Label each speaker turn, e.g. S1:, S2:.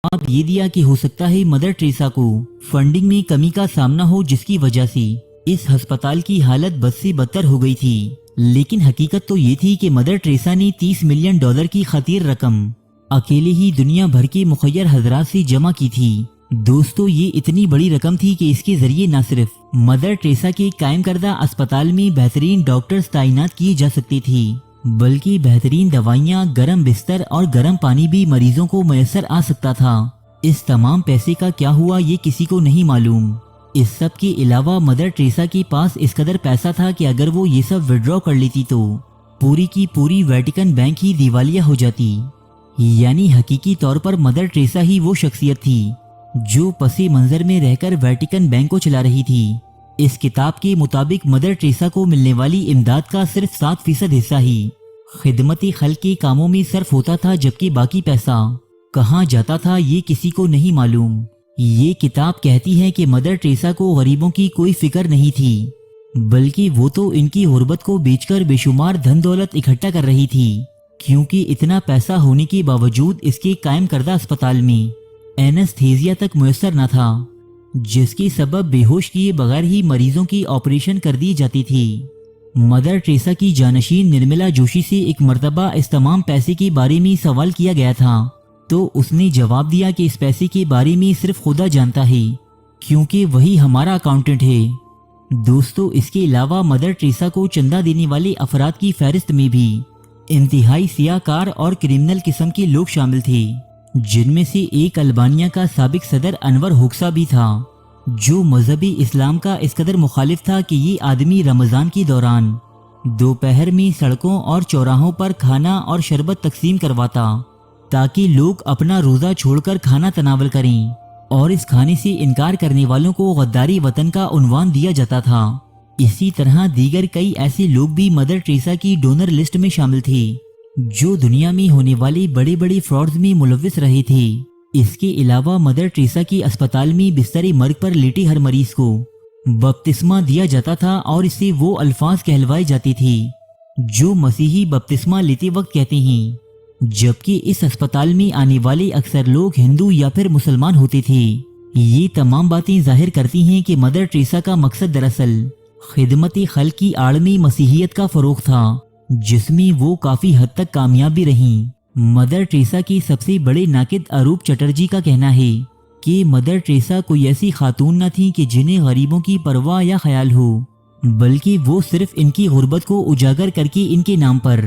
S1: जवाब ये दिया कि हो सकता है मदर टेरेसा को फंडिंग में कमी का सामना हो, जिसकी वजह से इस अस्पताल की हालत बद से बदतर हो गई थी। लेकिन हकीकत तो ये थी कि मदर टेरेसा ने $30 मिलियन की खातिर रकम अकेले ही दुनिया भर के मुखय्यर हजरात से जमा की थी। दोस्तों, ये इतनी बड़ी रकम थी कि इसके जरिए न सिर्फ मदर टेरेसा के कायम करदा अस्पताल में बेहतरीन डॉक्टर्स तैनात किए जा सकते थे, बल्कि बेहतरीन दवाइयाँ, गर्म बिस्तर और गर्म पानी भी मरीजों को मैसर आ सकता था। इस तमाम पैसे का क्या हुआ ये किसी को नहीं मालूम। इस सब के अलावा मदर टेरेसा के पास इस कदर पैसा था कि अगर वो ये सब विड्रॉ कर लेती तो पूरी की पूरी वेटिकन बैंक ही दिवालिया हो जाती। यानी हकीकी तौर पर मदर टेरेसा ही वो शख्सियत थी जो पसी मंजर में रहकर वेटिकन बैंक को चला रही थी। इस किताब के मुताबिक मदर टेरेसा को मिलने वाली इमदाद का सिर्फ 7% हिस्सा ही खिदमती खल्क के कामों में सर्फ होता था, जबकि बाकी पैसा कहाँ जाता था ये किसी को नहीं मालूम। ये किताब कहती है कि मदर टेरेसा को गरीबों की कोई फिक्र नहीं थी, बल्कि वो तो इनकी गुर्बत को बेचकर बेशुमार धन दौलत इकट्ठा कर रही थी, क्योंकि इतना पैसा होने के बावजूद इसके कायम करदा अस्पताल में एनेस्थीसिया तक मुयस्सर न था, जिसकी सबब बेहोश किए बगैर ही मरीजों की ऑपरेशन कर दी जाती थी। मदर टेरेसा की जानशीन निर्मला जोशी से एक मर्तबा इस तमाम पैसे के बारे में सवाल किया गया था, तो उसने जवाब दिया कि इस पैसे के बारे में सिर्फ खुदा जानता है, क्योंकि वही हमारा अकाउंटेंट है। दोस्तों, इसके अलावा मदर टेरेसा को चंदा देने वाले अफराद की फहरिस्त में भी इंतहाई सियाकार और क्रिमिनल किस्म के लोग शामिल थे, जिनमें से एक अल्बानिया का साबिक सदर अनवर होक्सा भी था, जो मजहबी इस्लाम का इस कदर मुखालिफ था कि ये आदमी रमजान के दौरान दोपहर में सड़कों और चौराहों पर खाना और शरबत तकसीम करवाता, ताकि लोग अपना रोजा छोड़कर खाना तनावल करें, और इस खाने से इनकार करने वालों को गद्दारी वतन का उन्वान दिया जाता था। इसी तरह दीगर कई ऐसे लोग भी मदर टेरेसा की डोनर लिस्ट में शामिल थे, जो दुनिया में होने वाले बड़े बड़े फ्रॉड्स में मुलव्विस रहे थे। इसके अलावा मदर टेरेसा की अस्पताल में बिस्तरे मर्ग पर लेटे हर मरीज को बपतिस्मा दिया जाता था, और इससे वो अल्फाज कहलवाए जाते थे जो मसीही बपतिस्मा लेते वक्त कहते हैं, जबकि इस अस्पताल में आने वाले अक्सर लोग हिंदू या फिर मुसलमान होते थे। ये तमाम बातें जाहिर करती हैं कि मदर टेरेसा का मकसद दरअसल खिदमती खल्क की आड़ में मसीहियत का फरोग था, जिसमें वो काफी हद तक कामयाब भी रहीं। मदर टेरेसा की सबसे बड़े नाकिद अरूप चटर्जी का कहना है कि मदर टेरेसा कोई ऐसी खातून न थी कि जिन्हें गरीबों की परवाह या ख्याल हो, बल्कि वो सिर्फ इनकी गुर्बत को उजागर करके इनके नाम पर